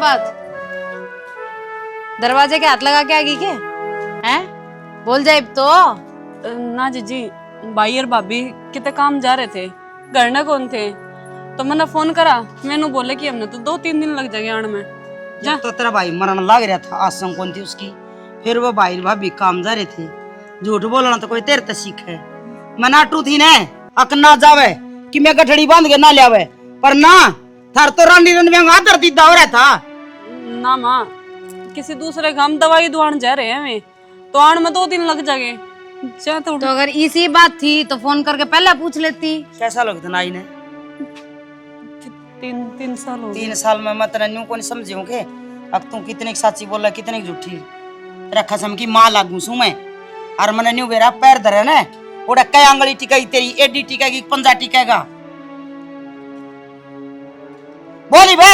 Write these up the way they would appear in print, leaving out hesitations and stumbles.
बात? दरवाजे के हाथ लगा के आ गई के? हैं? बोल जाए तो। ना जीजी, भाई और भाभी कितने काम जा रहे थे, घर न कौन थे, तो मैंने फोन करा, मैंने बोले कि हमने तो 2-3 दिन लग जाएंगे आने में। जब तो तेरा भाई मरण लग रहा था, आसम कौन थी उसकी, फिर वो भाई भाभी काम जा रहे थे। झूठ बोलना तो कोई तेरे ते सीख है। मैं नाटू थी ने अक ना जावे कि मैं गठड़ी बांध के ना लियावे, पर ना थार तो रानी रन में आदर दी दाव रहा था ना माँ, किसी दूसरे काम दवाई दुआन जा रहे हैं मैं, तो आने में 2 दिन लग जाएंगे। तो अगर इसी बात थी तो फोन करके पहले पूछ लेती। कैसा लोग नाई ने 3 साल हो गए। 3 साल में मैं तेरा न्यू को नहीं समझी हूँ के अब तू कितने सच्ची बोल रहा कितने झूठी। तेरा कसम की माँ लागू सू मैं, और मैंने न्यू बेरा पैर धरे ने ओड़ा कई आंगली टिकाई तेरी, एडी टिकाएगी, पंजा टिकाएगा। बोली बे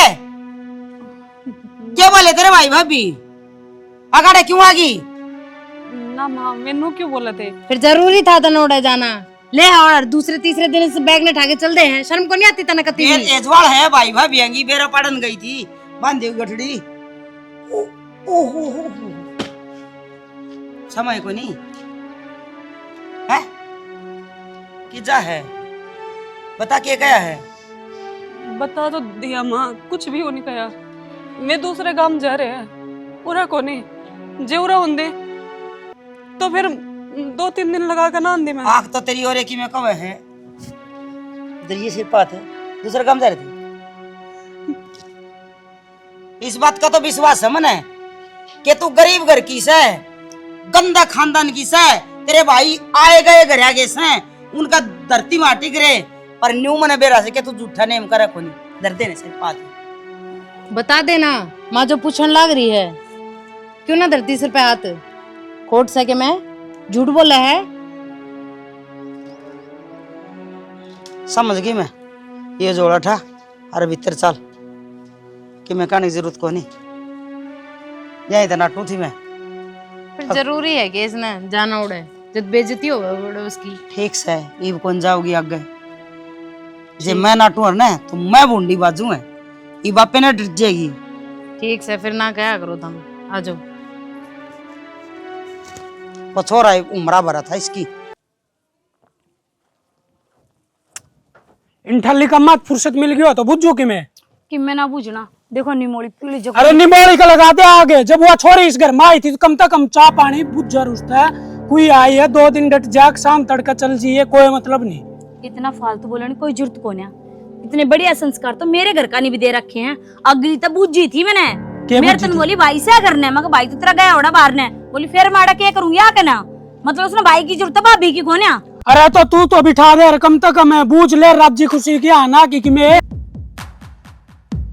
क्या बोले तेरे भाई भाभी, अगाड़े क्यों आ गई? ना माँ, मैनू क्यों बोले थे? फिर जरूरी था तनोड़ा जाना। ले और दूसरे तीसरे दिन इस बैग ने ठाके चल दे हैं, शर्म को नहीं आती तना कती ये एजवाल है भाई भाभी आंगी बेरा पड़न गई थी, बांधी गठड़ी। समय को नहीं है कि जा है, बता के गया है? बता तो दिया माँ, कुछ भी हो नहीं कहा। मैं दूसरे काम जा रहे हैं, पूरा को नहीं जेवरा होंदे तो फिर 2-3 दिन लगा कर ना आंधी में। आँख तो तेरी और एक ही में कब है, इधर ये सिर पात है, दूसरा काम जा रहे थे। इस बात का तो विश्वास है मने कि तू गरीब घर की से, गंदा खानदान की से, तेरे भाई आए गए घर आगे से, उनका धरती माटी गिरे, पर न्यू मने बेरा से कि तू झूठा नेम करे कोनी दर्दे ने सिर पात। बता देना माँ जो पूछने लग रही है, क्यों ना धरती सिर पे हाथ खोट सके। मैं झूठ बोला है? समझ गई मैं, ये जोड़ा था अरे भीतर चल कि मैं कहने की जरूरत को नहीं, यही तो नाटू थी मैं। फिर जरूरी है कि इसने जाना उड़े, जब बेइज्जती हो उसकी। ठीक से इब कौन जाओगी आगे, जे मैं नाटू है ना तो मैं बूंदी बाजू है, ये बापे ने डर जाएगी। ठीक से फिर ना कहा करो तुम, आ जाओ। वो छोरा उम्रा भरा था इसकी। इन ठल्ली का मत फुर्सत मिल गया तो बुझो कि मैं ना पूछना, देखो निमोली पीली जो। अरे निमोली का लगाते आगे, जब वो छोरी इस घर में आई थी तो कम से कम चाय पानी बुझ जरूरता है। कोई आई है 2 दिन डट जाग, शाम तड़का चल जाइए, कोई मतलब नहीं। इतना फालतू बोलने कोई जरूरत को नहीं। इतने बढ़िया संस्कार तो मेरे घर का नहीं भी दे रखे हैं। अगली तो बुझी थी मैंने, मेरे तन बोली भाई से करना, मैं भाई तो तेरा गया होड़ा बाहर ने, बोली फिर माड़ा क्या करूंगी आके ना, मतलब उसने भाई की जरूरत है भाभी की कोन्या। अरे तो तू तो बिठा दे, कम तक मैं बूझ ले राज्य खुशी की आना की मैं।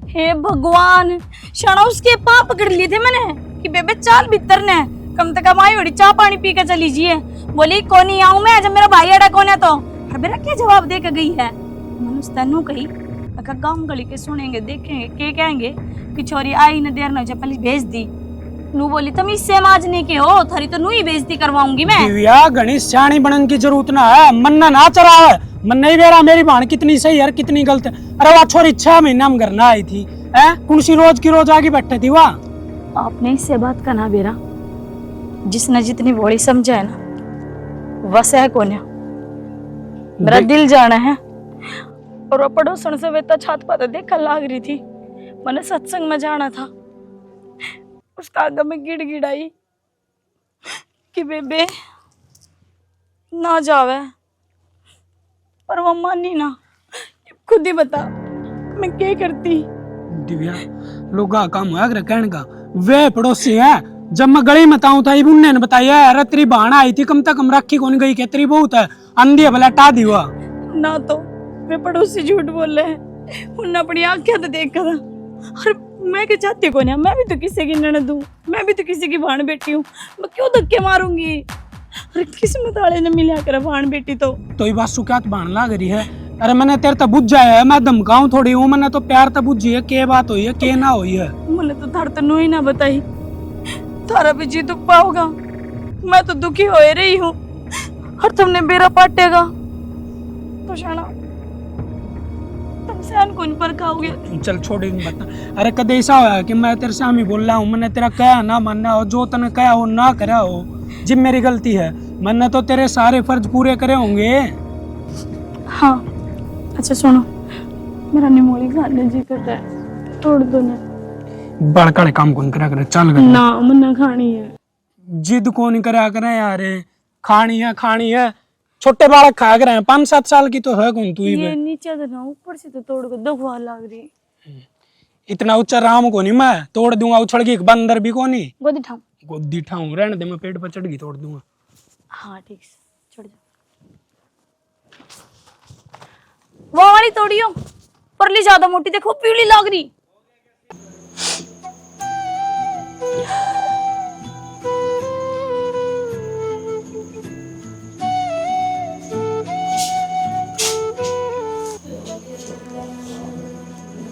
हे भगवान, क्षण उसके पाप पकड़ लिए थे मैंने कि बेबे चाल भीतर ने, कम से कम आई बड़ी चाय पानी पी के चली जाइए। बोली कोनी आऊं मैं जब मेरा भाई अड़ा कोने, तो और मेरा क्या जवाब दे के गई है। मनुष्य तनु कही अगर गांव गली के सुनेंगे देखेंगे के कहेंगे कि छोरी आई न देर न जब पहले भेज दी। नू बोली तुम इससे माजने के हो, थारी तो नू ही बेइज्जती करवाऊंगी मैं। दिव्या गणेश सियाणी बनने की जरूरत ना है, मन्ना ना चला है, मन नहीं बेरा मेरी बहन कितनी सही है कितनी गलत है। अरे वो छोरी 6 महीना में घर ना आई थी, कौन सी रोज की रोज आगे बैठे थी वहाँ। आपने इससे बात करना बेरा, जिसने जितनी बड़ी समझा है ना वह है कोन्या, मेरा दिल जाना है। और वो पड़ोसन से वेता छात पाता देखा लाग रही थी, मैंने सत्संग में जाना था, उसका आगे में गिड़गिड़ाई कि बेबे ना जावे, पर वो मानी ना। खुद ही बता मैं क्या करती। दिव्या लोगा काम हुआ कर कहने का, वे पड़ोसी है, जब मैं गली में ताऊं था उन्होंने ने बताया अरे तेरी बहन आई थी कम तक हम रखी कौन गई के तेरी बहुत है अंधी भला टा दिवा ना। तो वे पड़ोसी झूठ बोल रहे हैं, उन्होंने अपनी आंखें तो देखा था। और मैं क्या चाहती को नहीं, मैं भी तो किसी की ननद हूँ, मैं भी तो किसी की बहन बेटी हूँ, मैं क्यों धक्के मारूंगी। अरे किस्मत वाले ने मिला कर बहन बेटी तो ये बात सुख्यात बहन लाग रही है। अरे मैंने तेरे तो बुझ जाए, मैं धमकाऊं थोड़ी हूँ, मैंने तो प्यार तो बुझी है, के बात हुई है के ना हुई है। मैंने तो थार तनु ही ना बताई, थारा भी जी दुख पाओगा, मैं तो दुखी हो रही हूँ और तुमने बेरा पाटेगा तो शाना तुम सहन कौन पर खाओगे? चल छोड़ इन बता। अरे कदे ऐसा होया कि मैं तेरे सामने बोल रहा हूँ, मैंने तेरा कहा ना मानना हो, जो तने कहा हो ना करा हो, जिब मेरी गलती है, मैंने तो तेरे सारे फर्ज पूरे करे होंगे। हाँ अच्छा सुनो, मेरा निमोली खाने जी कर रहा है, तोड़ दो ना। बड़का काम कौन करा करे, चल गए ना मन्ना खानी है। जिद कौन करा करे यार, खानी है। छोटे बालक खा करे, 5-7 साल की तो है कौन तू ही ये बे। नीचे देना, ऊपर से तो तोड़ को दफा लग रही। इतना ऊंचा राम को नहीं, मैं तोड़ दूंगा उछल के, बंदर भी को नहीं गोदी ठाऊं। गोदी ठाऊं, रहने दे, मैं पेट पर चढ़ गई तोड़ दूंगा। हाँ ठीक है, छोड़ जाओ। वो वाली तोड़ियो, परली ज्यादा मोटी देखो, पीली लग रही।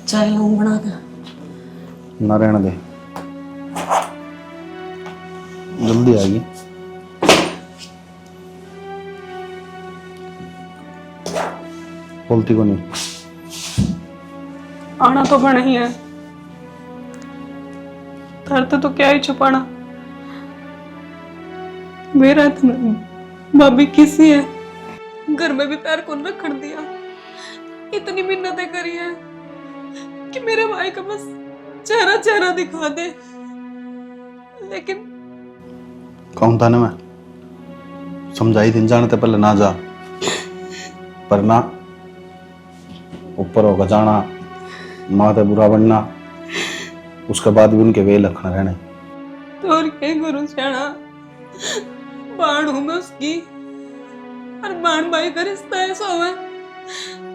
चाय लूं बना के? ना रहने दे, जल्दी आएगी। बोलती को नहीं। आना तो बना ही है, दर्द तो क्या ही छुपाना। मेरा इतना भाभी किसी है, घर में भी पैर कौन रखने दिया। इतनी मिन्नतें करी है कि मेरे भाई का बस चेहरा दिखा दे, लेकिन कौन था ना, मैं समझाई थी जानते पहले ना जा, पर ना ऊपर होकर जाना, माँ तो बुरा बनना, उसके बाद भी उनके वे लखना रहने। तो और क्या गुरु जाना, बाण हूं मैं उसकी, और बाण भाई का रिश्ता ऐसा हुआ है,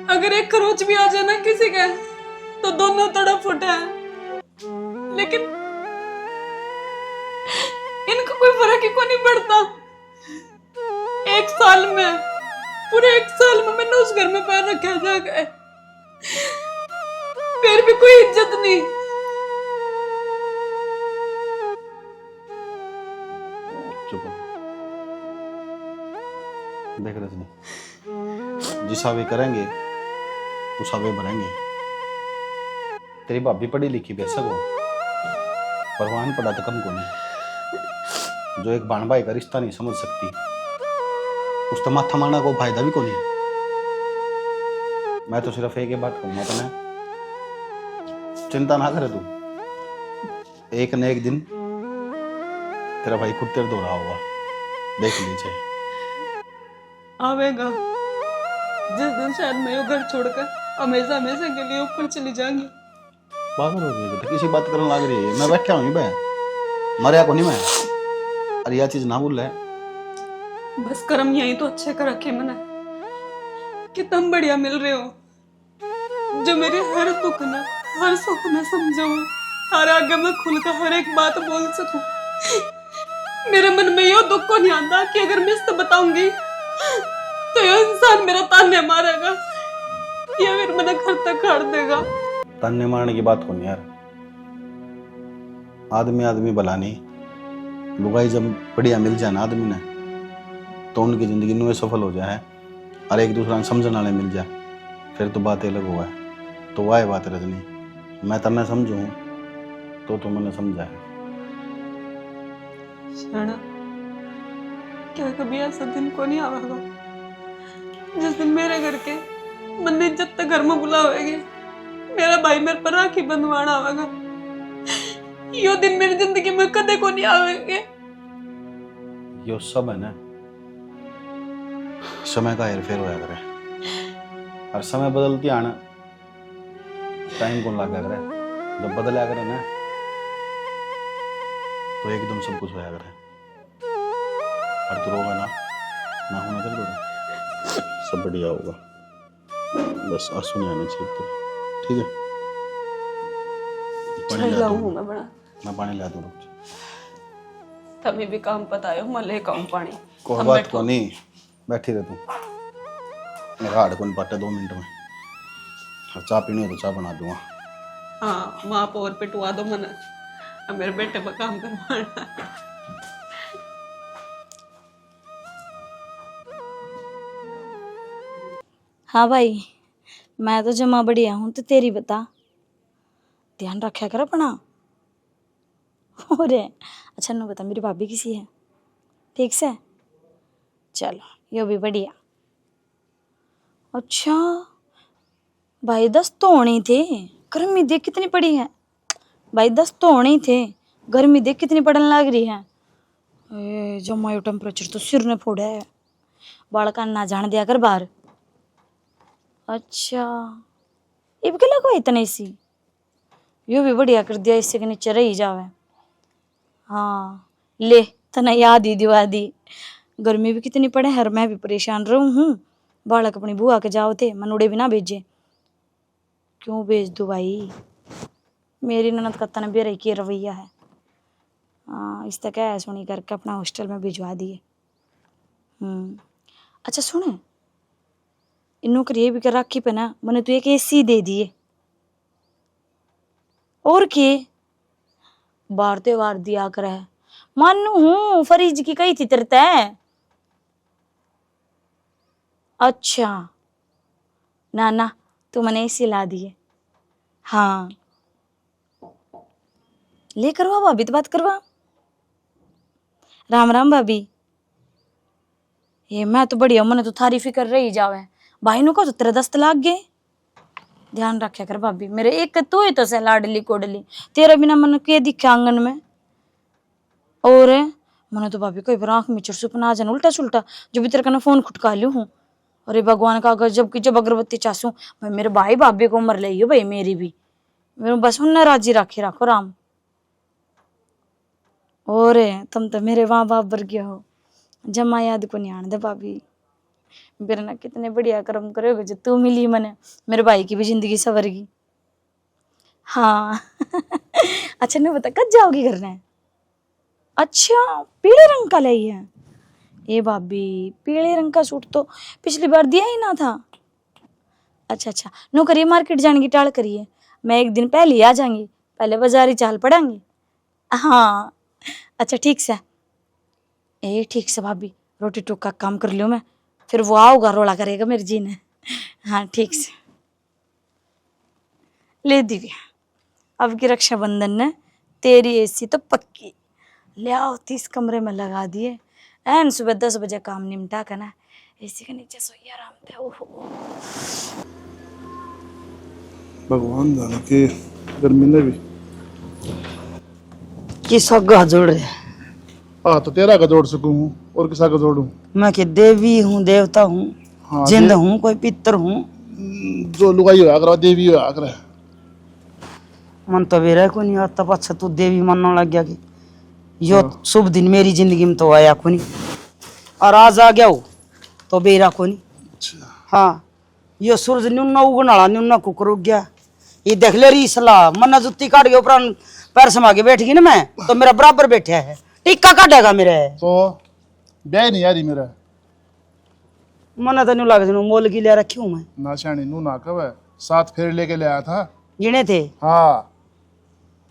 अगर एक खरोच भी आ जाए ना किसी का, तो दोनों तड़प उठे हैं। लेकिन इनको कोई फर्क ही को नहीं पड़ता। एक साल में, पूरे एक साल में मैंने उस घर में पैर रखा जा गए, फिर भी कोई इज्जत नहीं। चुप हो। देख रजनी, जिसा वे करेंगे उसा वे भरेंगे। तेरी भाभी पढ़ी लिखी बेशक हो, परवान पढ़ा तो कम को नहीं। जो एक बाण भाई का रिश्ता नहीं समझ सकती, उस तो माथा मारना को फायदा भी को नहीं। मैं तो सिर्फ एक ही बात कहूंगा, तो मैं चिंता ना करे तू, एक न एक दिन तेरा भाई खुद तेरे दो रहा होगा, देख लीजिए। आवेगा जिस दिन शायद मैं ये घर छोड़कर हमेशा हमेशा के लिए ऊपर चली जाऊंगी। पागल हो गई, तो किसी बात करने लग रही है। मैं बैठा हूँ बे, मरिया को नहीं मैं। अरे यह चीज ना भूल है। बस कर्म यही तो अच्छे कर रखे मैंने कि तुम बढ़िया मिल रहे हो, जो मेरे हर दुख ना हर सुख ना समझो, हर आगे में खुलकर हर एक बात बोल सकूं। मेरे मन में यो दुख को नहीं आता कि अगर मैं इससे बताऊंगी तो ये इंसान मेरा ताने मारेगा या फिर मेरा घर तक काट देगा। ताने मारने की बात कौन यार, आदमी आदमी भला नहीं। लुगाई जब बढ़िया मिल जाए ना आदमी ने, तो उनकी जिंदगी में सफल हो जाए और एक दूसरा समझने वाले मिल जाए, फिर तो बात अलग हुआ है। तो वह बात रजनी, मैं तन्ने समझू तो मैंने समझा है। शाना, क्या कभी ऐसा दिन को नहीं आवेगा जिस दिन मेरे घर के मन इज्जत तक घर में बुलावेगी, मेरा भाई मेरे पर राखी बंधवाना आवेगा। यो दिन मेरी जिंदगी में कदे को नहीं आवेंगे। यो सब है ना, समय का हेरफेर होया करे, और समय बदलती आना टाइम कौन लगा करे। जब बदला करे ना तो एकदम सब कुछ होया करे। और तू रोगा ना होना कर दोगा, सब बढ़िया होगा। बस आंसू नहीं आने चाहिए तेरे, ठीक है? पानी ला दूं मैं बड़ा, मैं पानी ला दूं, रुक जा। तभी भी काम पतायो, मैं लेकर आऊं पानी। कोई बात को नहीं, बैठी रह तू, मेरा हाड़ कौन पाटे 2 मिनट में। और चाय पीनी है तो चाय बना दूंगा। हाँ, वहां पर और पिटवा दो मने, अब मेरे बेटे पर काम करवाना। हाँ भाई, मैं तो जमा बढ़िया हूं, तो तेरी बता। ध्यान रखा कर अपना। और अच्छा नु बता, मेरी भाभी किसी है? ठीक से? चलो यो भी बढ़िया। अच्छा भाई 10 तो होने ही थे, गर्मी देख कितनी पड़ी है। भाई 10 तो होने ही थे, गर्मी देख कितनी पड़ने लग रही है। जमायो टेम्परेचर तो सिर ने फोड़ा है। बालका ना जान दिया कर बाहर। अच्छा ये भी क्या लगा इतना इसी, यो भी बढ़िया कर दिया, इससे के नीचे रही जावे। हाँ ले तना याद ही दिवा दी। गर्मी भी कितनी पड़े है, मैं भी परेशान रहूं हूँ। बालक अपनी बुआ के जाओ थे, मनोड़े भी ना भेजे। क्यों भेज दो भाई, मेरी ननद का तना बेरे की रवैया है। हाँ इस तक है सुनी करके अपना हॉस्टल में भिजवा दिए। अच्छा सुने, इन नौकरी भी कर राखी पे ना, मैंने तो एक एसी दे दिए। और के बार त्योहार दिया कर है, मानू हूँ फरीज की कही थी तेरे तय। अच्छा ना ना तू मैंने एसी ला दिए। हाँ ले करवा भाभी तो बात करवा। राम राम भाभी। ये मैं तो बढ़िया, मैंने तो थारी फिकर रही जावे। भाई नु को तो तेरे 10 लाग गए। ध्यान रखा कर भाभी, मेरे एक तू ही तो से लाडली कोडली, तेरा बिना मन के दिखे आंगन में। और मैंने तो भाभी कोई आंख में सुपना आ जाना उल्टा सुल्टा, जो भी तेरे का फोन खुटका लियो हूँ। अरे भगवान का अगर जब अगरबत्ती चासू भाई, मेरे भाई भाभी को उम्र ले भाई, मेरी भी मेरे बस उन्हें राजी राखी रखो राम। और तुम तो मेरे माँ बाप वर्गे हो, जमा याद को नहीं आने दे भाभी। मेरे ना कितने बढ़िया कर्म करोगे जो तू मिली मने, मेरे भाई की भी जिंदगी सवरगी। हाँ अच्छा नहीं बता कब जाओगी घर ने? अच्छा पीले रंग का लाई है। ये भाभी पीले रंग का सूट तो पिछली बार दिया ही ना था। अच्छा अच्छा नो करिए, मार्केट जाने की टाल करिए, मैं एक दिन पहले ही आ जाऊंगी, पहले बाजार ही चाल पड़ेंगे। हाँ अच्छा ठीक से। ए ठीक से भाभी, रोटी टूक का काम कर लियो मैं, फिर वो आओगा रोला करेगा मेरे जी ने। हाँ ठीक से। ले दिव्या, अब की रक्षाबंधन ने तेरी एसी तो पक्की ले आओ, 30 कमरे में लगा दिए। एन सुबह 10 बजे काम निपटा कर ना एसी के नीचे सोइए आराम से। ओहो भगवान जाने के गर्मी ने भी किसा का जोड़ है? तो तेरा का जोड़ सकूं और किसा का जोड़ूं? मैं कि देवी हूँ, देवता हूँ, हाँ, जिंद हूँ, कोई पितर हूँ। जो लुगाई होया कर देवी होया कर। मन तो बेरा को नहीं आता, पाछा तू देवी मानने लग गया कि यो शुभ दिन मेरी जिंदगी में तो आया को नहीं, और आज आ गया हो तो बेरा को नहीं। हाँ यो सूरज न्यूना उगनाला न्यूना कुकर उग गया। ये देख ले रही सलाह, मन्ना जुत्ती काट के ऊपर पैर समा के बैठ गई ना मैं, तो मेरा बराबर बैठा है, टिक्का काटेगा मेरे। तो ब्याह नहीं यारी मेरा मना तो नहीं लग जू मोल की ले रखी हूँ मैं। ना शानी नू ना कब 7 फेर लेके ले आया था। गिने थे? हाँ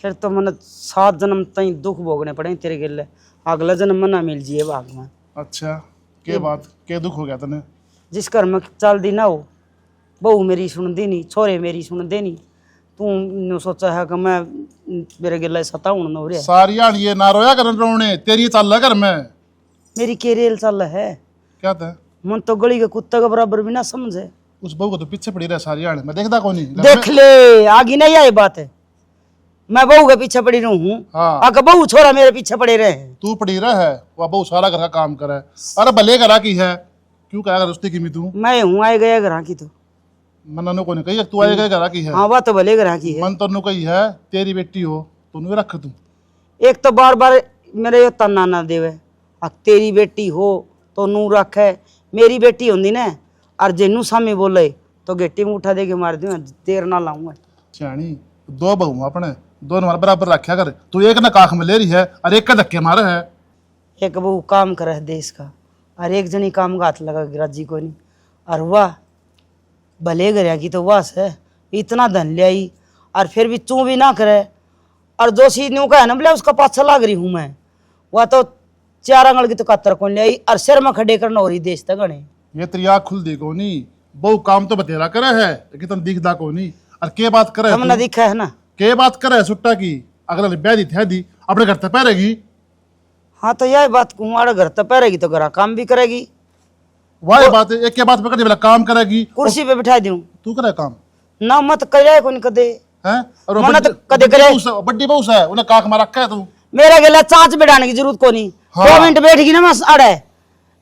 फिर तो मन 7 जन्म तई दुख भोगने पड़े तेरे गिले, अगला जन्म मना मिल जिए भाग में। अच्छा के बात के दुख हो गया तने? जिस घर में चल दी ना हो, बहू मेरी सुन दी नहीं, छोरे मेरी सुन दे नहीं, तू सोचा है कि मैं मेरे गिले सताऊं न हो रहा। सारियां ये ना रोया करन रोने, तेरी चल घर में मेरी केरेल चल है क्या था? मन तो गली के कुत्ते के बराबर भी ना समझे। उस बहू को तो पीछे पड़ी रहा सारियां, मैं देखता कौन नहीं। देख ले आगे नहीं आई बात है, मैं बहू के पीछे पड़ी रहूं हूँ। हाँ अगर बहू छोरा मेरे पीछे पड़े रहे, तू पड़ी रहा है वह बहू सारा घर का काम करे। अरे भले करा की है, क्यों कहा रुस्ती की मी तू? मैं हूँ आए गए घर की, तो मन नु को नहीं कही तू आए गए करा की है। हाँ बात तो भले घर की है। मन तो नु कही है तेरी बेटी हो तो नु रख तू। एक तो बार बार मेरे यो तना ना देवे, अब तेरी बेटी हो तो नू रख है, मेरी बेटी होंगी ना और जेनू सामी बोले तो गेटी में उठा दे के मार दूं, देर ना लाऊंगा। चाणी 2 बहू अपने दोनों बराबर रखा कर, तू एक ना काख में ले रही है और एक का धक्के मारे है। एक बहू काम करे है देश का और एक जनी काम का हाथ लगा गिराजी को नहीं, और वाह भले गया की तो वास है, इतना धन ले आई और फिर भी चू भी ना करे, और जो चीज न्यू का है ना बोले उसका पाछा लाग रही हूँ मैं, वह तो 4 आंगल की तो कातर कौन ले आई और सिर में खड़े करना हो रही देश तक गणे। ये तेरी आँख खुल दी को नहीं, बहु काम तो बतेरा करे है लेकिन तुम दिखदा को नहीं। और के बात करे हमने दिखा है ना। के बात करे सुट्टा की अगला ब्याह दी थे दी अपने घर तक पैरेगी। हाँ तो यही बात कुमार घर तक पैरेगी तो घर काम भी करेगी। वही बात है, एक के बात पकड़ वाला काम करेगी। कुर्सी पे बिठा दूं तू करे काम ना मत करे को नहीं कदे हैं। और वो मन्नत बड्डी- कदे करे। बड्डी बहु है उन्हें काख मार रखा है तू। मेरे गला चांच बिठाने की जरूरत को नहीं। हाँ। 2 मिनट बैठगी ना मैं अड़े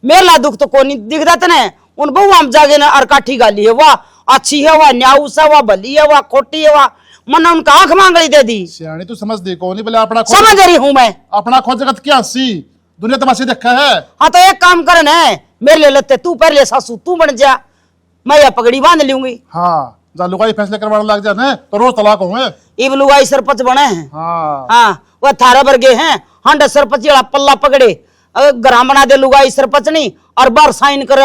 मेरे ला दुख तो को नहीं दिखता तने। उन बहु हम जागे ना और काठी गाली है वाह अच्छी है वाह न्याऊस है वाह भली है वाह खोटी है वाह मन उनका आंख मांगली दे दी। सियाणी तू समझ दे को नहीं बोले अपना समझ रही हूं मैं। अपना खोज जगत क्या हंसी दुनिया तमाशे देखा है। हाँ तो एक काम करना है मेरे लिए लगते तू पहले सासू तू बन जा मैं यह पगड़ी बांध लूंगी। हाँ जा लुगाई फैसले करवाने लग जाने तो रोज तलाक होंगे। इब लुगाई सरपंच बने हैं। हाँ हाँ वह थारा वर्गे हैं हंड सरपंच वाला पल्ला पकड़े ग्राम बना दे लुगाई सरपंच नहीं और बार साइन कर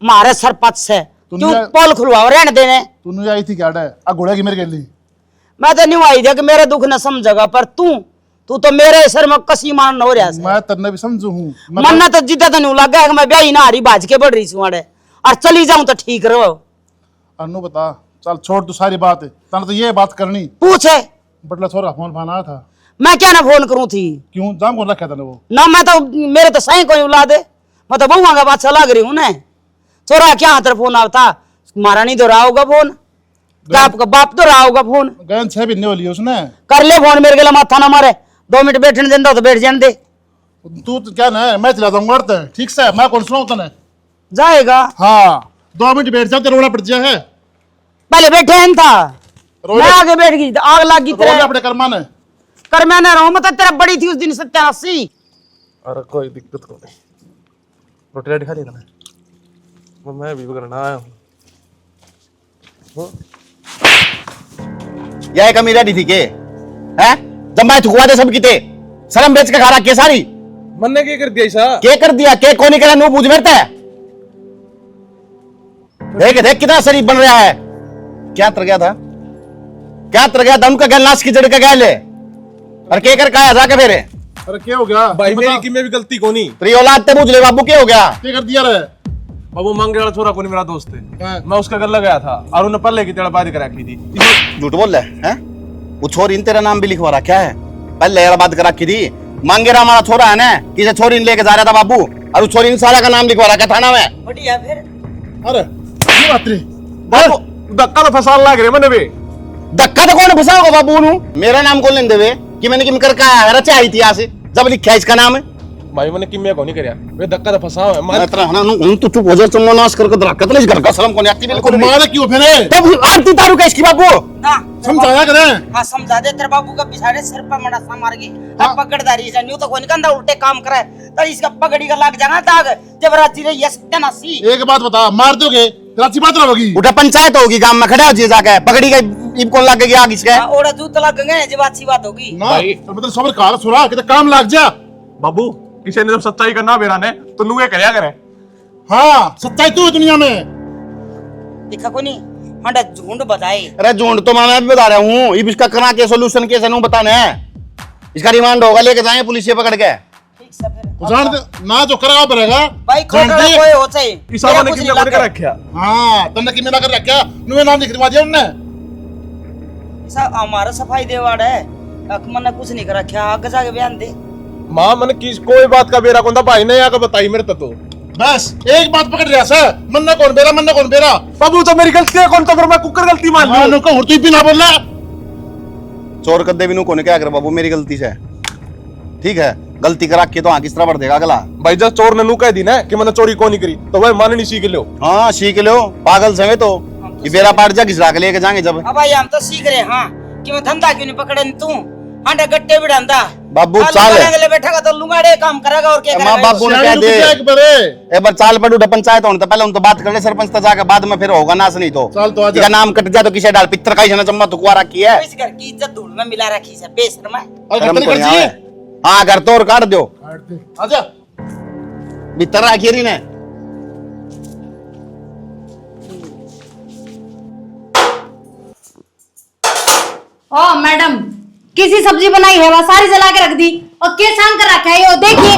मारे सरपंच से क्यों पोल खुलवा रहने देने। तू नहीं आई थी क्या डे आ घोड़ेगी मेरे के लिए। मैं तो नहीं आई थी कि मेरे दुख न समझेगा पर तू तो मेरे सर में कसी मान हो रहा है। मैं तन्ने भी समझू हूँ मन्ना तो जिद्दा तो नहीं लगा कि मैं ब्याही ना हारी बाज के बढ़ रही हूँ और चली जाऊं तो ठीक रहो। अनु बता चल छोड़ तू सारी बात तने तो ये बात करनी पूछे बटला छोरा फोन फान आया था। मैं क्या ना फोन करूं थी क्यों जाम कौन रखा था वो। ना मैं तो मेरे तो सही कोई औलाद है मैं तो बहुआ का बादशाह लग रही हूं ना। छोरा क्या हाथ फोन आता मारा नहीं तो रहा होगा फोन क्या आपका बाप तो रहा होगा फोन। गैन 6 भी नहीं वाली है उसने। कर ले फोन मेरे के माथा ना मारे 2 मिनट बैठने देता तो बैठ जाने दे। तू तो क्या ना मैं चला जाऊंगा ठीक से मैं कौन सुनाऊं तने। जाएगा हाँ 2 मिनट बैठ जाओ तो रोना पड़ जाए है। पहले बैठे हैं था रोले- मैं आगे बैठ गई आग लग गई रोले तेरे अपने कर्मा ने। कर मैं ना रहूं मतलब तेरा बड़ी थी उस दिन 87। अरे कोई दिक्कत को नहीं रोटी रेडी खा ली तूने मैं भी करना आया हूँ। यह कमी रेडी थी के हैं जब मैं थुकवा दे सब किते शर्म बेच के खा रहा के सारी मन्ने क्या कर दिया ऐसा। के कर दिया के कोनी करा नु पूछ मेरता है। देख देख कितना शरीफ बन रहा है। क्या तर गया था क्या तर गया था उनका गैल नाश की जड़ का गैल है और के कर काया जाके फेरे। अरे क्या हो गया भाई मेरी की में भी गलती कोनी तेरी औलाद ते पूछ ले बाबू क्या हो गया। क्या कर दिया रे। बाबू मांगे वाला छोरा कोनी मेरा दोस्त है हाँ। मैं उसका गल्ला गया था और उन्हें पल्ले की तेरा बात करा रखी थी। झूठ बोल रहा है वो छोरी इन तेरा नाम भी लिखवा रखा है पहले यार बात कर रखी थी। मांगेरा हमारा छोरा है ना किसे छोरी लेके जा रहा था बाबू और उस छोरी इन सारा का नाम लिखवा रखा थाना में। बढ़िया फिर अरे ये बात रे बाबू धक्का तो फसाल लग रहे मने बे धक्का तो कौन फंसाओगा बाबू नु मेरा नाम कौन लेने देवे कि मैंने किम कर का रचा आई थी यहाँ से जब लिखा है इसका नाम है। भाई मैंने किम्या को नहीं करया वे धक्का तो फसाओ है मैं तेरा ना नु तू चुप हो जा चुम्मा नाश करके तो रखा तो इस घर का सलाम कौन आती बिल्कुल नहीं। मारे क्यों फिर तब आरती तारू का इसकी बाबू ना समझाया करें। हाँ समझा दे तेरे बाबू का पिछाड़े सिर पर मड़ा सा मार गई अब पकड़दारी से न्यू तो कोई निकंदा उल्टे काम करे तो इसका पगड़ी का लग जाना दाग जब राजी रे ये सत्यानाशी। एक बात बता मार दोगे रांची बात रहोगी। उठा पंचायत होगी गांव में खड़ा हो जी जाके पगड़ी का इब कौन लग गया आग इसके। ओड़ा जूत लग गए जब अच्छी बात होगी। ना तो मतलब सबर कार सुरा कि काम लग जा। बाबू किसी ने जब सच्चाई करना बेरा ने तो नुए करया करे। हाँ सच्चाई तू है दुनिया में। दिखा को नहीं हंडा झुंड बताए। अरे झूठ तो मैं भी बता रहा हूँ इब इसका करा के सोल्यूशन कैसे नु बताना है। इसका रिमांड होगा लेके जाए पुलिस से पकड़ के। ठीक से फिर जान दे ना जो करेगा पड़ेगा भाई कोई जान दे। कोई हो चाहिए ईसा ने किम्या को कर रखा। हाँ तुमने कि मिला कर रखा नुए नाम लिखवा दिया उनने। हमारा सफाई देवाड़ है अकमन ने कुछ नहीं कर रखा आगे जाके बयान दे। मां मन किस कोई बात का बेरा कौन था भाई ने आके बताई मेरे तो बस एक बात पकड़ रहा सर मन्ना कौन बेरा। बाबू तो मेरी गलती है कौन तो फिर मैं कुकर गलती मान हाँ ली। नुका हुर्ती भी ना बोलना। चोर कद्दे भी नु कोने क्या कर बाबू मेरी गलती से ठीक है गलती करा के तो हाँ किस तरह बढ़ देगा अगला। भाई जब चोर ने नू कह दी ना कि मैंने चोरी कौन नहीं करी तो भाई माननी सीख लो। हाँ सीख लो पागल समय तो ये बेरा पाट जा किस राख लेके जाएंगे जब। अब भाई हम तो सीख रहे हाँ कि मैं धंधा क्यों नहीं पकड़े तू हंडा गट्टे भी डांदा बाबू चाल है बैठेगा तो लुंगाड़े काम करेगा और क्या माँ करेगा। बाबू ने कह दे एक बार चाल पड़ उठा पंचायत होने तो पहले उन तो बात कर ले सरपंच तक जाकर बाद में फिर होगा नाश नहीं तो चल तो आजा। इसका नाम कट जाए तो किसे डाल पितर का ही जना चम्मा तुकवा रखी है। इस घर की इज्जत धूल में मिला रखी है बेशर्म है। और शर्म कितनी को कर नहीं आवे। जी हाँ घर तोड़ काट दो आजा। भीतर रखिए रही ने। ओ मैडम किसी सब्जी बनाई है वह सारी जला के रख दी और के छान कर रखा है ये देखिए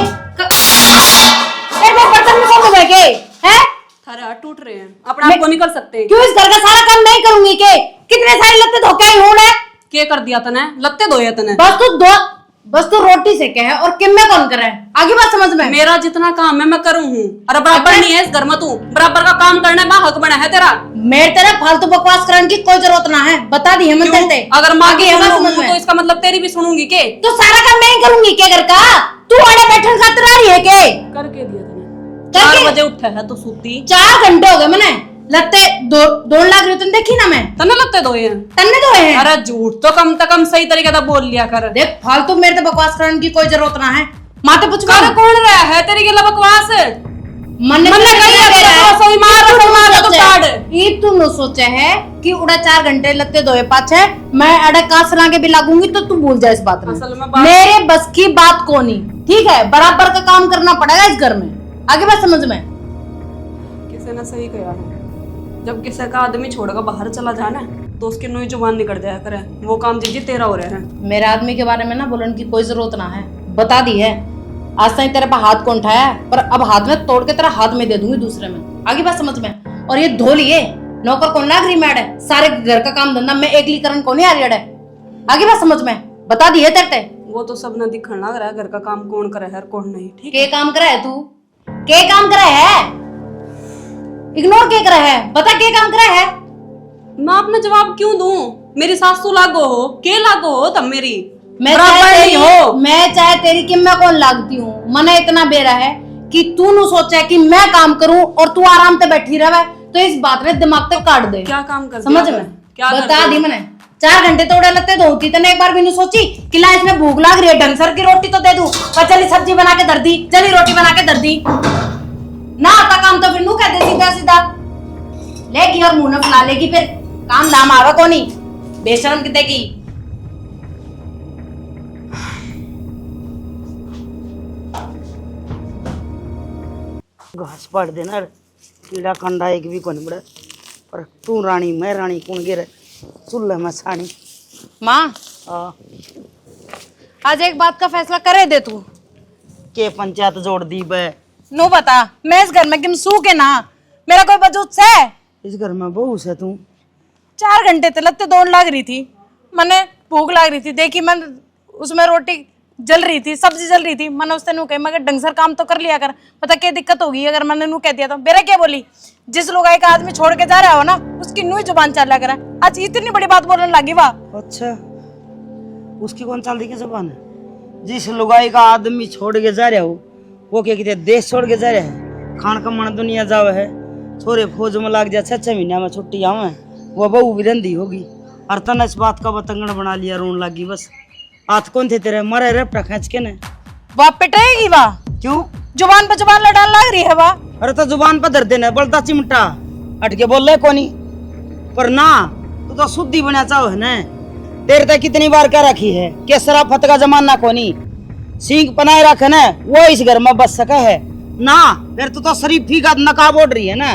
एक बार बर्तन में कौन धोए के हैं। थारा उठ रहे हैं, अपने आप को नहीं कर सकते। क्यों इस घर का सारा काम मैं ही करूंगी के? कितने सारे लत्ते धो के आई हूं मैं। क्या कर दिया तने? लत्ते धोए तने? बस तू रोटी सेके है और किम में कौन करे? आगे बात समझ में। मेरा जितना काम है मैं करूँ हूँ, और बराबर नहीं है इस घर में। तू बराबर का काम करने में हक बना है तेरा। मेरे तेरा फालतू बकवास करने की कोई जरूरत ना है, बता दी है मैं तेरे से। अगर माँ की आगे बात समझ सुनूं में। तो इसका मतलब तेरी भी सुनूंगी के? तो सारा काम मैं ही करूंगी के घर का? तू आड़े बैठन खातिर आ रही है के? करके दिया तने। 4 बजे उठा है तो सूती। 4 घंटे हो गए मैंने लत्ते दौड़ लाग रही तुम देखी ना मैं। तने लत्ते धोए हैं? तन्ने धोए हैं। अरे झूठ तो कम से कम सही तरीके से बोल लिया कर। देख फालतू मेरे से बकवास करने की कोई जरूरत ना है। माते पूछ कर कौन रहा है तेरी के बकवास? मन कही है रसोई मार तो काट। ये तू सोचे है कि उड़ा 4 घंटे लगते धोए पाछे मैं अड़ा कास लागे भी लागूंगी तो तू भूल जा इस बात में। असल में मेरे बस की बात को नहीं, ठीक है? बराबर का काम करना पड़ेगा इस घर में। आगे बात समझ में। किसी ने सही कहा है, जब किसी का आदमी छोड़कर बाहर चला जाए ना तो उसकी नई जुबान निकल जाया करे। वो काम जीजी तेरा हो रहा है। मेरे आदमी के बारे में ना बोलने की कोई जरूरत ना है, बता दी है। आज तक तेरे पे हाथ कौन उठाया, पर अब हाथ में तोड़ के तेरा हाथ में दे दूंगी दूसरे में। आगे बात समझ में। और ये धो लिए नौकर कौन लाग रही मैड है? सारे घर का काम धंधा मैं एकली करन कौन है यार? आगे बात समझ में, बता दी है तेरे। वो तो सब ना दिखण लग रहा है घर का काम कौन करे है और कौन नहीं। ठीक के काम करा है तू? के काम करा है? इग्नोर के करा है? बता के काम करा है? मैं अपना जवाब क्यों दूं? मेरी सासू लागो हो के लागो हो तब मेरी मैं चाहे तेरी किम में कौन लागती हूँ। मने इतना बेरा है कि तू नु सोचा है कि मैं काम करूं और तू आराम से बैठी रहे, तो इस बात ने दिमाग तक काट दे। क्या काम कर समझ में? क्या बता दी मैंने 4 घंटे तो उड़ा लगते धोती तने एक बार भी नहीं सोची कि ला इसमें भूख लाग रही है, ढंग सर की रोटी तो दे दूं। पर चली सब्जी बना के धर दी, चली रोटी बना के धर दी। ना आता काम तो फिर नू कह दे सीधा सीधा लेगी और मुंह न फुला लेगी, फिर काम दाम आवा को नहीं। बेशरम कितने की। घास पाड़ देना कीड़ा कंडा एक भी कोनी बड़ा, पर तू रानी मैं रानी कौन गिरे चूल्हे में सानी। माँ आज एक बात का फैसला करे दे तू। के पंचायत जोड़ दी बे? नो बता, मैं इस घर में किम सू के ना मेरा कोई वजूद से? इस घर में बहू से तू 4 घंटे तक लगते दौड़ लाग रही थी, मैंने भूख लाग रही थी, देखी मैं उसमें रोटी जल रही थी, सब्जी जल रही थी। मैंने उससे नू कही मगर ढंग से काम तो कर लिया कर, पता क्या दिक्कत होगी अगर मैंने नू कह दिया तो। मेरा क्या बोली, जिस लोग एक आदमी छोड़ के जा रहा हो ना उसकी नू ही जुबान चला कर। आज इतनी बड़ी बात बोलने लगी वाह। अच्छा उसकी कौन चल दी की जुबान है? जिस लुगाई का आदमी छोड़ के जा रहा हो वो क्या कहते देश छोड़ के जा रहा है, खान कमाने दुनिया जावे है। छोरे फौज में लाग जाए 6 महीना में छुट्टी आवे, वो बहू भी रंधी होगी और तने इस बात का बतंगड़ बना लिया, रोन लगी बस। हाथ कौन थे तेरे मरे रेपटा खींच के ने? वाह पिटाएगी वाह। क्यों? जुबान पे जुबान लड़ाने लग रही है वाह। अरे तो जुबान पर धर देना बलता चिमटा हट के बोल रहे कोनी, पर ना तू तो शुद्धि बना चाहो है ना। तेरे तक कितनी बार क्या रखी है कि शराफत का जमाना कोनी, सींग पनाए रखे ना वो इस घर में बच सका है ना। फिर तू तो शरीफी का नकाब ओढ़ रही है ना।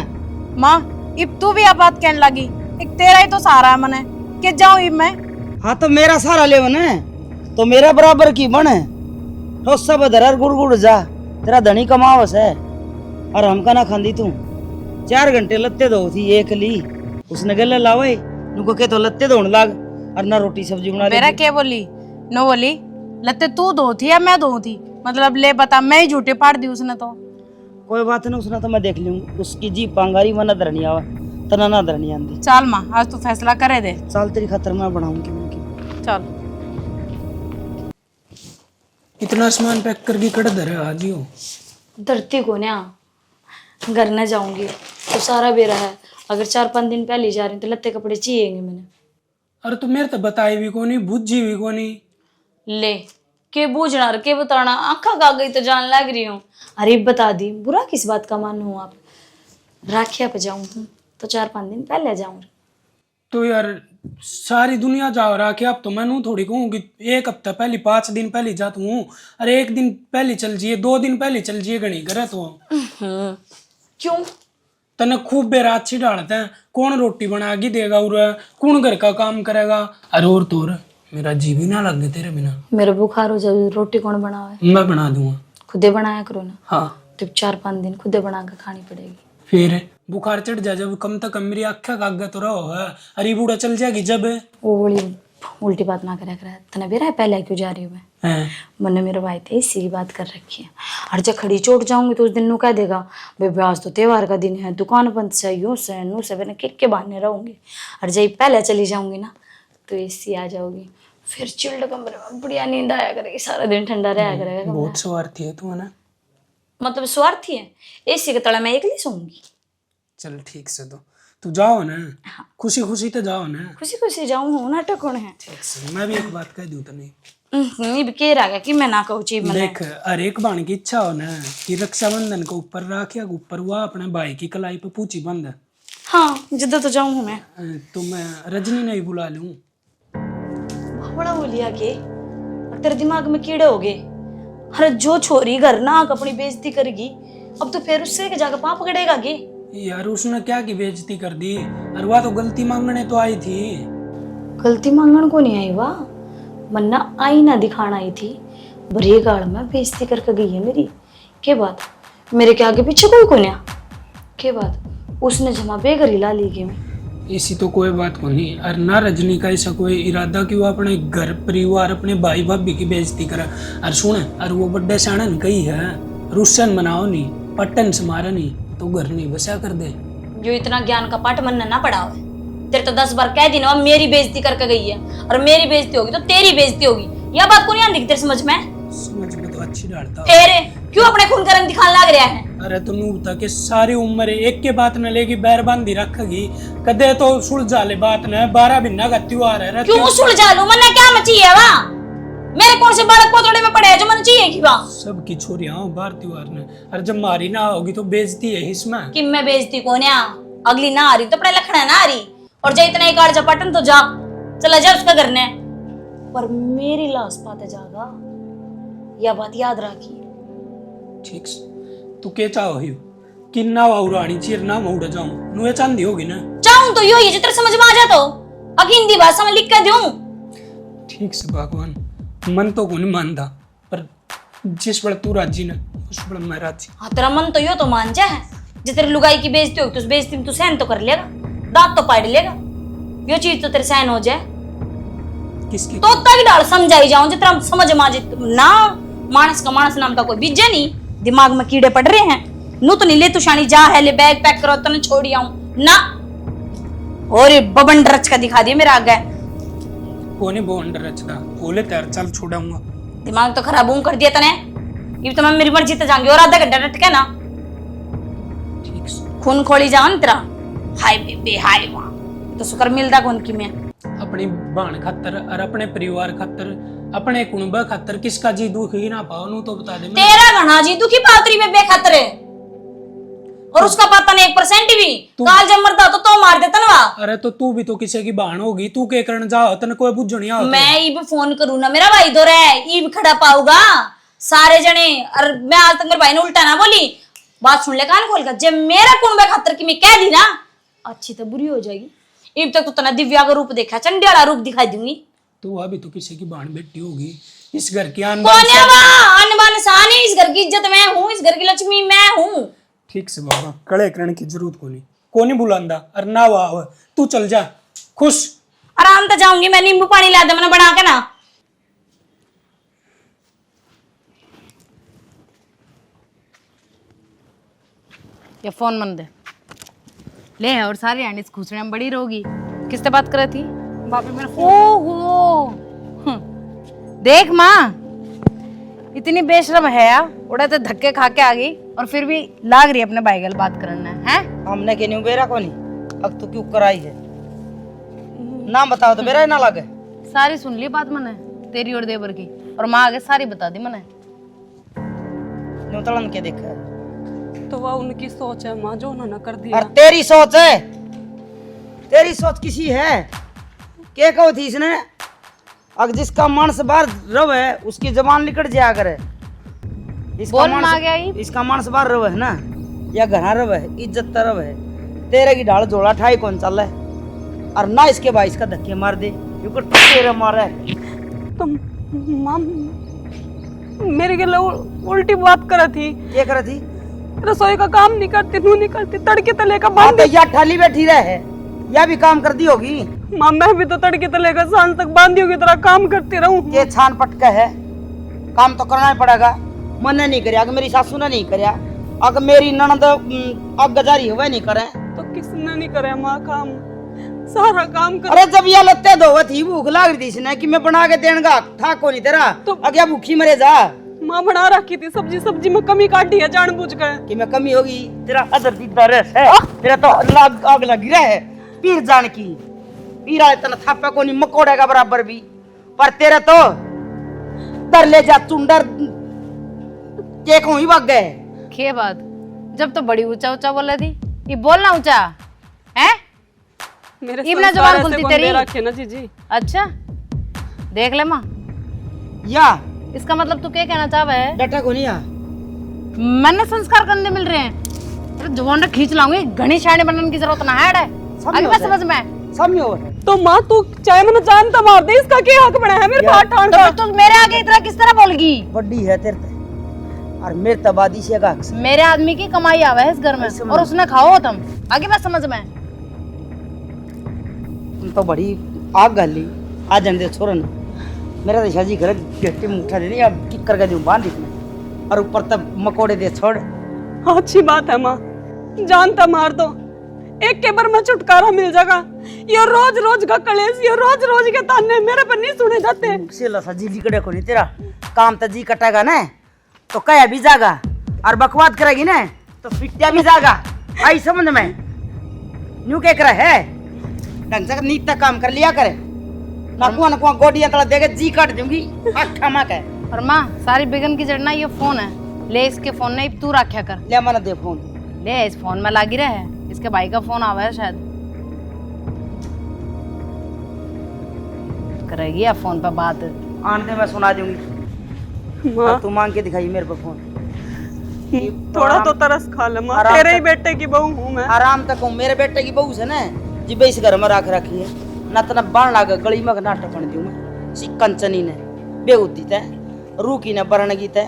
माँ इब तू भी अब बात कहने लगी, एक तेरा ही तो सहारा है मने कि जाऊं इब मैं। हाँ तो मेरा सहारा ले ना तो मेरा बराबर की बन है तो सब धरर गुड़ जा, तेरा धनी कमावस है और हमका ना खांदी तू। 4 घंटे लत्ते धो थी एक ली, उसने गले लावे नुको के तो लत्ते धोने लाग और ना रोटी सब्जी बना मेरा क्या बोली? नो बोली लत्ते तू धो थी या मैं धो थी? मतलब ले बता, मैं ही झूठे पाड़ दी उसने तो। कोई बात नहीं, उसने तो मैं देख लूंगी। उसकी जी पांगारी वना धरनी आवा तना ना धरनी आंदी। चल माँ आज तू फैसला करे दे। चल तेरी खातर मैं बनाऊंगी। चल इतना सामान पैक करके कड़ धरे आज ही हो। धरती को ना घर न जाऊंगी तो सारा बेरा है। अगर 4-5 दिन पहले जा रही हूँ तो लत्ते कपड़े चाहिए मैंने। अरे तो मेरे तो बताई भी कोनी, बुझी भी कोनी। ले के बूझना के बताना, आंखा गा गई तो जान लग रही हूँ। अरे बता दी, बुरा किस बात का मान हूँ आप? राखिया पे जाऊँ तो 4-5 दिन पहले जाऊँ। तो यार सारी दुनिया जा रहा कि अब तो मैं नू थोड़ी कहूँ कि 1 हफ्ता पहले 5 दिन पहले जाता हूँ। अरे 1 दिन पहले चल जिए, 2 दिन पहले चल जिए घनी करे तो। क्यों? तने खूब बेरात छी डालते हैं, कौन रोटी बना के देगा और कौन घर का काम करेगा। अरे और तो और मेरा जी भी ना लगे तेरे बिना। मेरा बुखार हो जाए रोटी कौन बनावे? मैं बना दूंगा। खुदे बनाया करो ना। हाँ तो 4-5 दिन खुदे बना के खानी पड़ेगी। फिर बुखार चढ़ जाए जब कम तक मेरी आख्या कागज तो रहो है, अरे बूढ़ा चल जाएगी जब वो बड़ी उल्टी बात ना करा करा तने बेरा है पहले क्यों जा रही हूँ मैं हैं। मैंने मेरे भाई थे इसी की बात कर रखी है। और जब खड़ी चोट जाऊंगी तो उस दिन नु कह देगा भाई आज तो त्योहार का दिन है, दुकान बंद से यूं से नू से मैंने के बहाने रहूंगी। और जब पहले चली जाऊंगी ना तो एसी आ जाओगी, फिर चिल्ड कमरे में बढ़िया नींद आया करेगी, सारा दिन ठंडा रहा करेगा कमरा। बहुत स्वार्थी है तू है ना। मतलब स्वार्थी है, एसी के तले मैं अकेली सोऊंगी। चल ठीक से तू जाओ ना, खुशी खुशी तो जाओ ना। खुशी खुशी जाऊं हूं नाटक कौन है। ठीक से मैं भी एक बात कह दूं तने, ये भी कह रहा कि मैं ना कहूँ चीज मैंने। देख हर एक बाण की इच्छा हो ना कि रक्षाबंधन को ऊपर राखिया के ऊपर वो अपने भाई की कलाई पे पूछी बंद। हाँ जिद्द तो जाऊं हूं मैं। तो मैं रजनी नहीं बुला लूं। बड़ा बोलिया के और तेरे दिमाग में कीड़े हो गए। अरे जो छोरी घर ना आके अपनी बेइज्जती करेगी, अब तो फिर उससे जाकर पाप पकड़ेगा के। यार उसने क्या की बेइज्जती कर दी, अरे वह तो गलती मांगने तो आई थी। गलती मांगण को नहीं आई वाह, मन्ना आई ना दिखाना आई थी। बड़ी गाड़ में बेइज्जती करके गई है मेरी। के बात मेरे के आगे पीछे कोई कोन्या के बात उसने जमा बेघर हिला ली के में। इसी तो कोई बात को नहीं, और ना रजनी का ऐसा कोई इरादा कि वो अपने घर परिवार अपने भाई भाभी की बेइज्जती करे। और सुन, और वो बड्डे साणन कही है रुस्सन मनाओ नहीं, पट्टन से मारा नहीं तो घर नहीं बसा कर दे। जो इतना ज्ञान का पाठ मन ना पड़ा हुआ है। तेरे तो 10 बार कह दी ना मेरी बेइज्जती करके गई है, और मेरी बेइज्जती होगी तो तेरी बेइज्जती होगी। यह बात को नहीं आती तेरे समझ में? समझ में तो अच्छी डालता। फिर क्यों अपने खून का रंग दिखाने लग रहा है? अरे तो नू बता के सारी उम्र एक के बात न लेगी बैर बांधी रखेगी, कदे तो सुलझा ले बात न। 12 महीना का त्योहार है। क्यों सुलझा लूं? मन्ने क्या मची है वहाँ? मेरे कौन से बालक पोतड़े में पड़े हैं जो मन चाहिए कि वहाँ? सबकी छोरियां बार त्योहार ने, और जब मारी ना होगी तो बेइज्जती है इसमें। कि मैं बेइज्जती कौन है? अगली ना आ रही तो अपने लखना ना आ रही, और जा इतना ही कार चपाटन तो जा चला जा उसका करने। पर मेरी लाश पाते जागा, यह बात याद रखी। ठीक से तू के चाहो ही किन्ना वाउरानी चिर ना मोड़ जाऊं नुए चांदी होगी ना। चाहूं तो यो ये जितना समझ में आ जा तो अगी हिंदी भाषा में लिख कर दूं। ठीक से भगवान, मन तो को नहीं मानता, पर जिस बड़ा तू राजी ना उस बड़ा मैं राजी। हाँ तेरा मन तो यो तो मान जा है, जिस तेरी लुगाई की बेइज्जती होगी तो उस बेइज्जती में तू सहन तो कर लेगा, दांत तो पाड़ लेगा। यो चीज तो तेरे सहन हो जाए किसकी तो तक डाल समझाई जाऊं जितना समझ में आ जाए ना। मानस का मानस नाम का कोई बीजे नहीं, दिमाग में कीड़े पड़ रहे हैं। नू तो नहीं ले तू शानी जा है ले बैग पैक करो तने छोड़ी आऊं ना। और ये बबन रच का दिखा दिया मेरा आगे। कोने बो अंडर रचदा बोले तेर चल छोड़ाऊंगा। दिमाग तो खराब कर दिया तने। ये तो मैं मेरी मर्जी से जाऊंगी और आधा घंटा डटके ना। ठीक से खून खोली जाओ ना तेरा। हाय बेबे हाय वहां तो शुक्र मिलता कौन की मैं। अपनी बाण खातर और अपने परिवार खातर अपने कुणब खातर किसका जी दुख ही ना पाओ नू तो बता दे। तेरा घना जी दुखी पात्री में बेखतर है, और उसका पता नहीं 1% भी। काल जब मरता तो मार देता ना। अरे तो तू भी तो किसी की बाण होगी, तू के करण जाओ तने कोई बुझणिया हो। मैं इब फोन करूँ ना, मेरा भाई तो रहे इब खड़ा पाऊगा सारे जने। और मैं आज तक मेरे भाई ने उल्टा ना बोली, बात सुन ले कान खोल कर। जब मेरा कुणबे खातर की मैं कह दी ना अच्छी तो बुरी हो जाएगी। इब तक तो तना दिव्या का रूप देखा, चंडियाला रूप दिखाई दूंगी। तो अभी तो किसी की बाण बेटी होगी, इस घर की कौन है वहाँ? अनबन सानी, इस घर की इज्जत मैं हूँ, इस घर की लक्ष्मी मैं हूँ। ठीक से बाबा कड़े करने की जरूरत को नहीं बुलांदा और ना वाह तू चल जा खुश। आराम तो जाऊंगी मैं, नींबू पानी ला दे मैंने बना के ना। ये फोन मन दे ले, और सारी आंटी खुसरे में बड़ी रहोगी। किससे बात कर रही थी? भाभी मेरा ओहो देख माँ इतनी बेशरम है यार, उड़ा तो धक्के खा के आ गई और फिर भी लाग रही अपने भाई गल बात करना है। हमने के नहीं बेरा को नहीं, अब तू क्यों कराई है? नाम बताओ तो बेरा ही ना लगे। सारी सुन ली बात मैंने तेरी और देवर की, और माँ आगे सारी बता दी मैंने। न्यू तड़न के देखा है। तो वह उनकी सोच है माँ, जो उन्होंने कर दिया। और तेरी सोच है? तेरी सोच किसी है? क्या कहो थी इसने? अगर जिसका मानस बाहर रवे उसकी जबान निकट जाया करे। बोल में आ गया ये। इसका मानस बाहर रवे है ना, या घर रवे इज्जत रवे, तेरे की ढाल जोड़ा ठाई कौन चल है? और ना इसके भाई इसका धक्के मार दे, यूं तेरे मारे। तो माँ मेरे गले उल्टी बात करा थी। क्या करा थी? रसोई का काम नहीं करती, नू नहीं करती, तड़के तले का हाँ बांध तो या ठाली बैठी रहे, या भी काम कर दी होगी। माँ मैं भी तो तड़के तले का सांझ तक बांधियों की तरह काम करती रहूं। ये छान पटका है, काम तो करना ही पड़ेगा। मैंने नहीं कराया, अगर मेरी सासू ने नहीं कराया, अगर मेरी ननद अब गजारी हुए नहीं करे तो किसने नहीं करे माँ काम, सारा काम कर। अरे जब ये लत्ते धोवे थी, भूख लाग रही थी इसने कि मैं बना के देगा, था को नहीं तेरा तो अगर भूखी मरे जा माँ बना रखी थी सब्जी में कमी काटी है जानबूझ कर। कि मैं कमी होगी। तेरा अदर दीदार है, तेरा तो आग लगी रहे पीर जान की, पीरा इतना थापा को नहीं मकोड़े का बराबर भी, पर तेरे तो तर ले जा चुंडर के को ही भाग गए। के बात, जब तो बड़ी ऊंचा ऊंचा बोल रही थी, ये बोलना ऊंचा है। मेरे इब्ना संस्कार जवान ऐसे खुलती तेरी। बंदे रखे ना जीजी। अच्छा देख ले माँ, या इसका मतलब तू क्या कहना चाह है? डटा को नहीं आ मैंने संस्कार करने मिल रहे हैं, अरे जवान ने खींच लाऊंगी, घनी शाने बनने की जरूरत ना है। आगे मैं समझ में सब में हो तो माँ तू चाहे मैंने जान तो मार दे, इसका क्या हक बना है मेरे बात ठान का? तो मेरे आगे इतना किस तरह बोलगी? बड्डी है तेरे ते, और मेरे तबादी से का मेरे आदमी की कमाई आवा है इस घर में और उसने खाओ तुम। आगे मैं समझ में। तुम तो बड़ी आग गाली आ जाने दे छोरन, मेरा तो शाजी घर गट्टी में उठा देनी, अब किक करके दूं बांध इसमें, और ऊपर तब मकोड़े दे छोड़। अच्छी बात है माँ, जानता मार दो, एक के बार में छुटकारा मिल जाएगा। ये रोज रोज का कलेश, ये रोज रोज के ताने मेरे पर नहीं सुने जाते। से सजी लिकड़े को नहीं, तेरा काम तो जी कटेगा ना तो कया भी जागा, और बकवाद करेगी ना तो पिटिया भी जागा। आई समझ में न्यू के कर है, ढंग से नीत तक काम कर लिया करे, नकुआ नकुआ गोडियां तला देके जी काट दूंगी आखा मा के। और माँ सारी बिगन की जड़ना ये फोन है, ले इसके फोन नहीं तू रखा कर। ले मन दे फोन, ले इस फोन में लागी रहे, इसके भाई का फोन आवा है शायद, करेगी या फोन पे बात। आने दे मैं सुना दूंगी। माँ अब तू मांग के दिखाई मेरे पे फोन। थोड़ा तो तरस खा ले माँ, आराम तेरे ही से- बेटे की बहू हूँ मैं। आराम तक हूँ, मेरे बेटे की बहू से ना जिबे इस घर में रख रखी है, न तना बाण लागे गली में नाटक बन दूं मैं। सी कंचनी ने बेउद्दी ते रूकी ने बरण की ते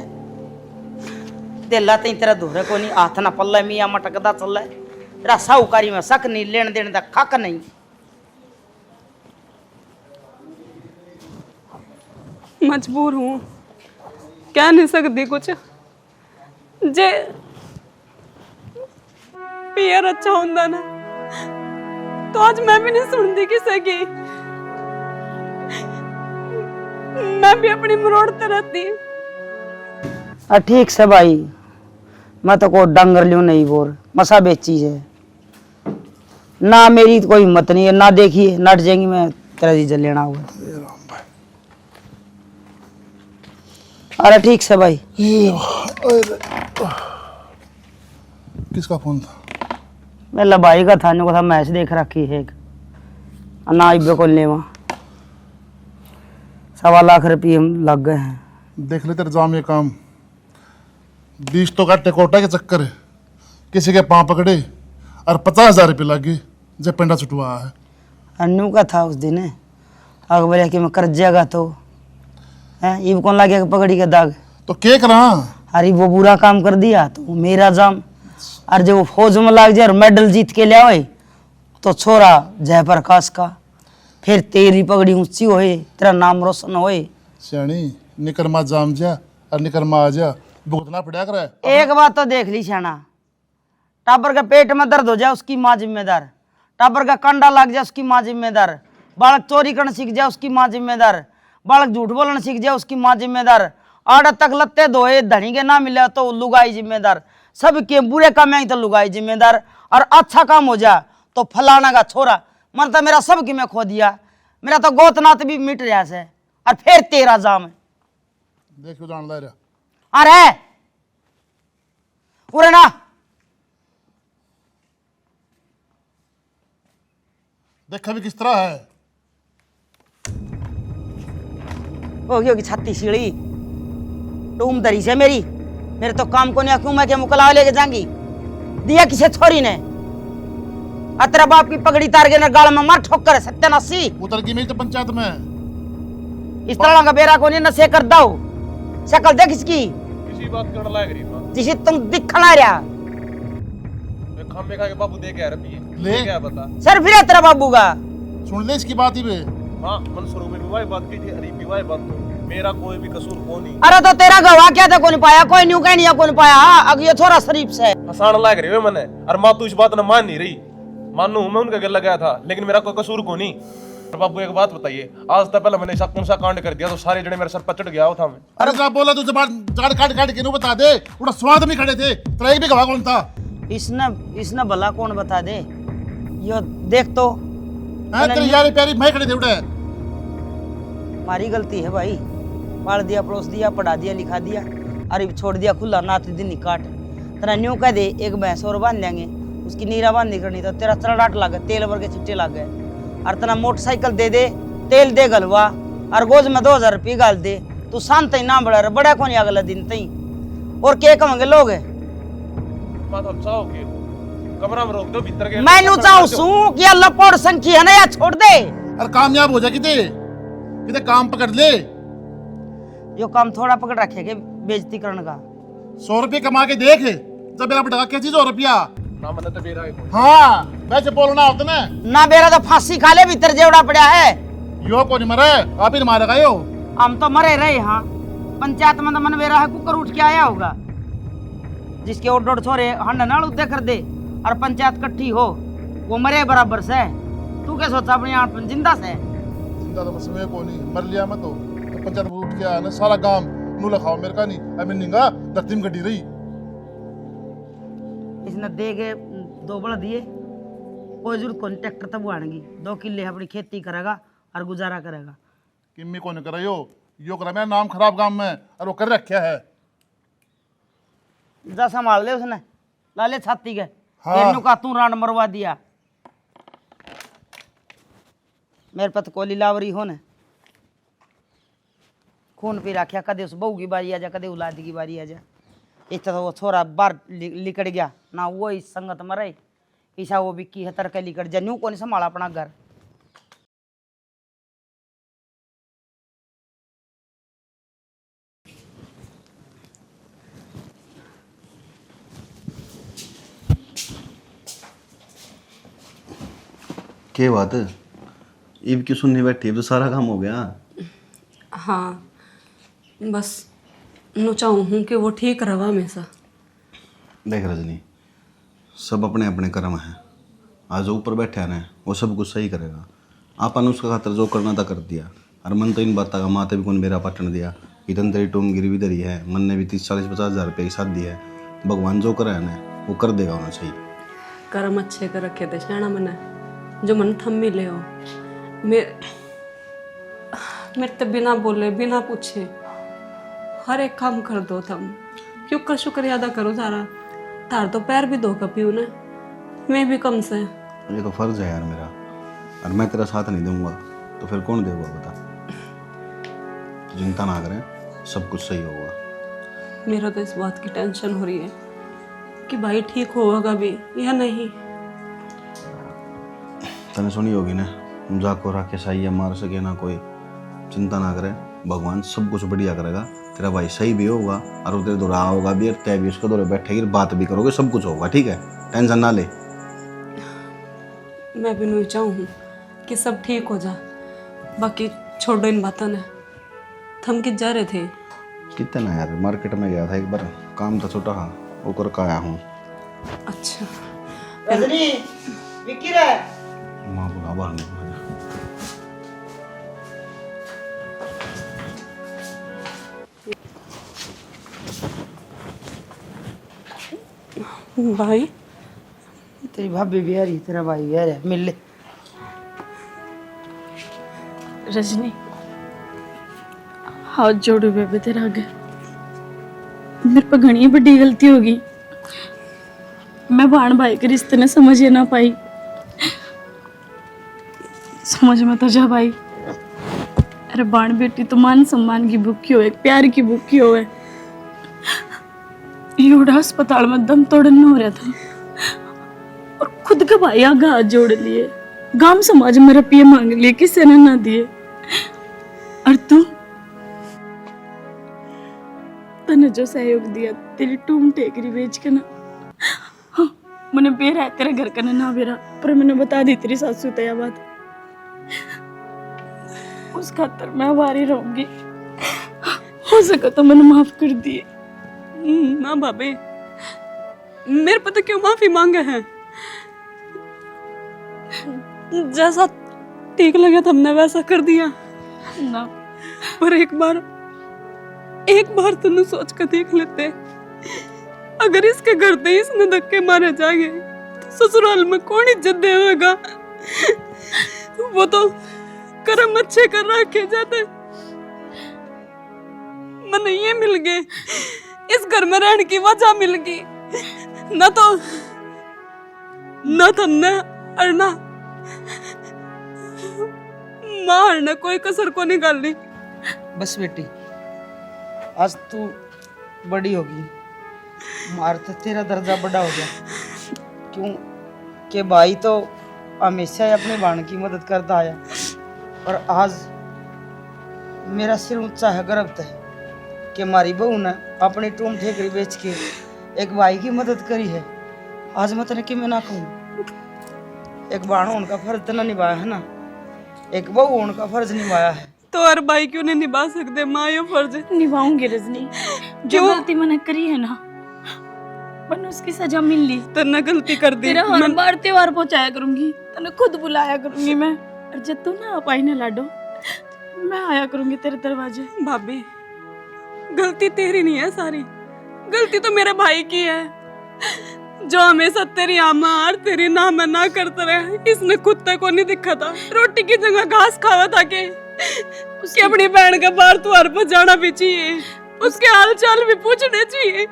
तेला तई तेरा धोरे को नहीं, हाथ ना पल्ला मियाँ मटकदा चल रहा है, तेरा साहूकारी में शक नहीं, लेन देन दा खक नहीं। मजबूर हूँ, कह नहीं सकती कुछ। जे पियर अच्छा होंदा ना तो आज मैं भी नहीं सुनती किसी की, मैं भी अपनी मरोड़ते रहती। ठीक से भाई, मैं तो को डंगर लियो नहीं बोर मसा बेची है ना, मेरी तो कोई हिम्मत नहीं है ना, देखिए नट जाएंगी मैं तेरा डीजल लेना हुआ। अरे ठीक से भाई। किसका फोन था? मेरा भाई का था, को था मैच देख रखी है ना, इबे को ले वहाँ 1.25 लाख रुपये लग गए हैं। देख ले तेरे जाम ये काम, 20 तो का टेकोटा के चक्कर है, किसी के पाँव पकड़े और 50,000 रुपये लग गए जब पेंडा छुटवा है। अन्नू का था उस दिन अकबर कि मैं कर जाएगा तो है, इब कौन लगे पकड़ी के दाग। तो क्या करा? अरे वो बुरा काम कर दिया तो मेरा जाम, और जब वो फौज में लग जाए और मेडल जीत के ले आए तो छोरा जयप्रकाश का, फिर तेरी पगड़ी ऊंची होए, तेरा नाम रोशन होए। सियाणी निकर मा जाम जा और निकर मा आ जा, भुगतना पड़ा कर। एक बात तो देख ली शाना, टाबर का पेट में दर्द हो जाए उसकी माँ जिम्मेदार, टाबर का कंडा लग जाए उसकी माँ जिम्मेदार, बालक चोरी करना सीख जाए उसकी माँ जिम्मेदार, बालक झूठ बोलना सीख जाए उसकी माँ जिम्मेदार, आड़ तक लत्ते धोए धनी के ना मिले तो लुगाई जिम्मेदार, सबके बुरे काम आई तो लुगाई जिम्मेदार, और अच्छा काम हो जा तो फलाना का छोरा, मन तो मेरा सब की मैं खो दिया, मेरा तो गोतनाथ भी मिट रहा है, और फिर तेरा जाम है। देखो जान ला रहा अरे पूरे ना देखा भी किस तरह है। होगी होगी छाती सीढ़ी टूम दरी से मेरी, मेरे तो काम को नहीं क्यों, मैं क्या मुकला लेके जाऊंगी, दिया किसे छोरी ने, तेरा बाप की पगड़ी तार के ना गाल में मार ठोकर है 87 उतर की मेरी तो पंचायत में। इस तरह का बेरा को नहीं नशे कर दो, शक्ल देख इसकी किसी बात कर लायक रही माँ। जिसे तुम दिखना रहा खामे खा के बाबू दे के आ रही ले। क्या बता। सर फिर है तेरा बाबू का। सुन ले इसकी बात ही बे। हाँ मन शुरू में विवाह बात की थी, अरे विवाह बात तो मेरा कोई भी कसूर को नहीं। अरे तो तेरा गवाह क्या था, कौन पाया, कोई न्यू कह नहीं कौन पाया। अब ये थोड़ा शरीफ से हंसाने लाग रही है मैंने, और माँ तू इस बात ने मान नहीं रही। मानू मैं उनका गला गया था, लेकिन मेरा कोई कसूर को नहीं। और बाबू एक बात बताइए, आज तक पहले मैंने ऐसा कौन सा कांड कर दिया तो सारे जने मेरे सर पर चढ़ गया था मैं। अरे साहब बोला तू जबान जाड़ काट काट के नु बता दे। उड़ा स्वाद में खड़े थे, तेरा एक भी गवाह कौन था? इसने भला कौन बता दे। यो देख तो हैं तेरी यारी प्यारी मैं खड़े थे उड़े। हमारी गलती है भाई, पाल दिया, पड़ोस दिया, पढ़ा दिया, लिखा दिया, अरे छोड़ दिया खुला, नात दिन निकाट। तेरा न्यू कह दे एक भैंस और बांध लेंगे, उसकी नीरा बांध करनी तो तेरा चरड़ाट लागे, तेल भर के छिट्टे लाग गए। और तेरा मोटरसाइकिल दे दे, तेल दे गलवा, और गोज में 2000 रुपये गाल दे, तू शांत ही ना बड़ा बड़ा कौन अगला दिन तई। और क्या कहेंगे लोग? बात हम चाहो के कमरा में रोक दो, भीतर के मैं नू चाहूं सू कि अल्लाह पोड़ संखी है ना, या छोड़ दे। अरे कामयाब हो जा किते किते काम पकड़ ले। यो काम थोड़ा पकड़ रखे के बेइज्जती करने का। 100 रुपये कमा के देख, जब मेरा बेटा क्या चीज 100 रुपया। ना मैंने तो बेरा है कोई। हाँ वैसे बोलना होता ना। ना बेरा तो फांसी खा ले, भीतर जेवड़ा पड़ा है। यो कौन मरे, आप ही मारेगा यो। हम तो मरे रहे। हाँ पंचायत में तो मन बेरा है, कुकर उठ के आया होगा, जिसके ओड छोरे हंड नाल उदे कर दे, और पंचायत इकट्ठी हो, वो मरे बराबर से। तू क्या सोचा अपनी आप जिंदा से? जिंदा तो समय को नहीं मर लिया मैं तो पंचायत में उठ के आया ना, सारा गांव नू लखाओ मेरे का नहीं। अभी निंगा दत्तीम गड्डी रही। इसने दे के 2 बड़ा दिए, कोई जरूरत कौन, ट्रैक्टर तब आनेगी, 2 किले अपनी खेती करेगा और गुजारा करेगा। किम्मी को नहीं करा यो करा मेरा नाम खराब गांव में, और वो कर रखा है। जा संभाल ले उसने, लाले छाती के। हाँ। का तू रान मरवा दिया, मेरे पे तो कोली लावरी हो न, खून पी रखा। कदे उस बहू की बारी आ जा, कदे औलाद की बारी आ जा। इस तरह वो छोरा बाहर लिकड़ गया ना, वो इस संगत में रहे, ईसा वो बिक्की हतर के लिकड़ जा, न्यू को नहीं संभाला अपना घर। क्या बात है, ईब क्यों सुनने बैठी? अब तो सारा काम हो गया। हाँ बस नु चाहूँ हूँ कि वो ठीक रहा हमेशा। देख रजनी, सब अपने अपने कर्म हैं। आज जो ऊपर बैठे हैं वो सब कुछ सही करेगा। आपन उसका खातर जो करना था कर दिया, और मन तो इन बातों का माते भी कौन मेरा पाटन दिया। इतन तेरी टूम गिरी भी धरी है, मन ने भी 30-40-50 हज़ार रुपये की साथ दी है। भगवान जो करे ना वो कर देगा, होना चाहिए। कर्म अच्छे कर रखे थे शाना मैंने, जो मन थम मिले हो। मेरे तो बिना बोले बिना पूछे हर एक काम कर दो तुम। क्यों कर शुक्रिया अदा करो सारा। तार तो पैर भी धो कपी ना, मैं भी कम से। ये तो फर्ज है यार मेरा, और मैं तेरा साथ नहीं दूंगा तो फिर कौन देगा बता। चिंता ना करें, सब कुछ सही होगा। मेरा तो इस बात की टेंशन हो रही है कि भाई ठीक होगा भी या नहीं। तने सुनी होगी ना, जाको राखे सही है मार सके ना कोई। चिंता ना करे, भगवान सब कुछ बढ़िया करेगा। तेरा भाई सही भी होगा और वो तेरे दौरा होगा भी, और तय भी उसके दौरे बैठेगी, बात भी करोगे, सब कुछ होगा। ठीक है, टेंशन ना ले। मैं भी नहीं चाहूँ कि सब ठीक हो जा। बाकी छोड़ो इन बातों ने। थम कित जा रहे थे? कितने ना यार, मार्केट में गया था एक बार, काम था छोटा हाँ, वो कर के आया हूँ। अच्छा रजनी विक्की रे, माँ बुला बाहर निकल। भाई तेरी भाभी भी आ रही, तेरा भाई भी आ रहा, मिल ले। रजनी हाथ जोड़ो बेबे तेरा आगे, मेरे पर घनी बड़ी गलती होगी। मैं भाण भाई के रिश्ते ने समझ ही ना पाई। समझ में तो जा भाई। अरे बाण बेटी तो मान सम्मान की भूखी हो, एक प्यार की भूखी हो। यूड़ा अस्पताल में दम तोड़ना हो रहा था, और खुद का भाई आगे हाथ जोड़ लिए, गांव समाज में रुपये मांग लिए, किसी ने ना दिए। और तू तने जो सहयोग दिया, तेरी टूम टेकरी बेच के ना, हाँ, मैंने बेरा है तेरे घर का ना बेरा, पर मैंने बता दी तेरी सासू तया बात। उस खातर मैं बारी रहूंगी, हो सका तो मैंने माफ कर दिए। ना भाभी, मेरे पता क्यों माफी मांगे हैं। जैसा ठीक लगा था हमने वैसा कर दिया ना पर एक बार तुमने सोच कर देख लेते, अगर इसके घर पे इसने धक्के मारे जाएंगे तो ससुराल में कौन इज्जत देगा। वो तो कर्म अच्छे कर रखे जाते, मैंने ये मिल गए, इस घर में रहने की वजह मिल गई, ना तो हमने अरना मार ने कोई कसर को निकाल ली। बस बेटी, आज तू बड़ी होगी, मार तो तेरा दर्जा बड़ा हो गया। क्यों कि भाई तो हमेशा ही अपने बहन की मदद करता आया, और आज मेरा सिर ऊंचा है, गर्व है कि हमारी बहू ने अपनी टूम ठेकरी बेच के एक भाई की मदद करी है। आज मैं तेने कि मैं ना कहूँ, एक बहन होने का फर्ज तो ना निभाया है ना, एक बहू होने का फर्ज निभाया है। तो हर भाई क्यों नहीं निभा सकते माँ ये फर्ज? निभाऊंगी रजनी, जो गलती मैंने करी है ना, मैंने उसकी सजा मिल ली। तन्ने गलती कर दी, तेरा हर बार त्योहार पहुंचाया करूंगी, तने खुद बुलाया करूंगी मैं, और जब तू ना आ पाई ना लाडो, मैं आया करूंगी तेरे दरवाजे। भाभी गलती तेरी नहीं है, सारी गलती तो मेरे भाई की है, जो हमेशा तेरी आमा और तेरी ना मैं ना करते रहे। इसने कुत्ते को नहीं दिखा था, रोटी की जगह घास खावा था कि उसकी अपनी बहन के बाहर त्योहार पर जाना भी चाहिए, उसके हाल चाल भी पूछने चाहिए।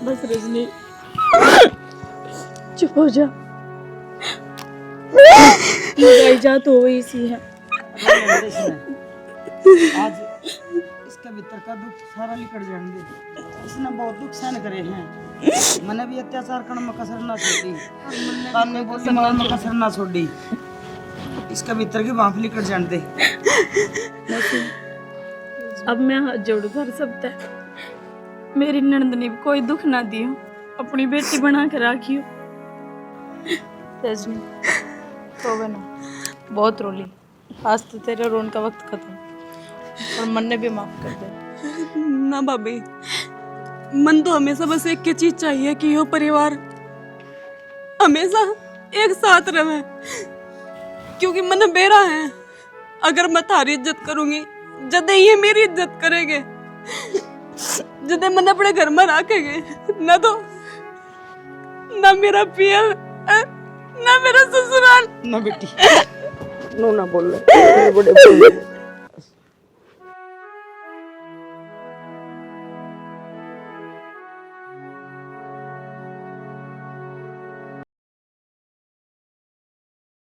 बस रजनी चुप हो जा, लगाई जा तो वही सी है। आज इसके भीतर का दुख सारा निकल जाने दे। इसने बहुत दुख सहन करे हैं, मैंने भी अत्याचार करने में कसर ना छोड़ी, कान में बोली मारने में कसर ना छोड़ी। इसके भीतर की भांफ निकल जाने दे। अब मैं हाथ जोड़ कर सकता है, मेरी नंद ने कोई दुख ना दियो, अपनी बेटी बना कर राखियो। रजनी तो ना बहुत रोली, आज तो तेरे रोन का वक्त खत्म, और मन ने भी माफ कर दे। ना भाभी, मन तो हमेशा बस एक की चीज चाहिए कि यो परिवार हमेशा एक साथ रहे, क्योंकि मन बेरा है। अगर मैं थारी इज्जत करूंगी, जदे ये मेरी इज्जत करेंगे, जदे मन अपने घर में रखेंगे, ना तो ना मेरा पियर ना मेरा ससुराल। ना बेटी, नो ना बोल रहे बड़े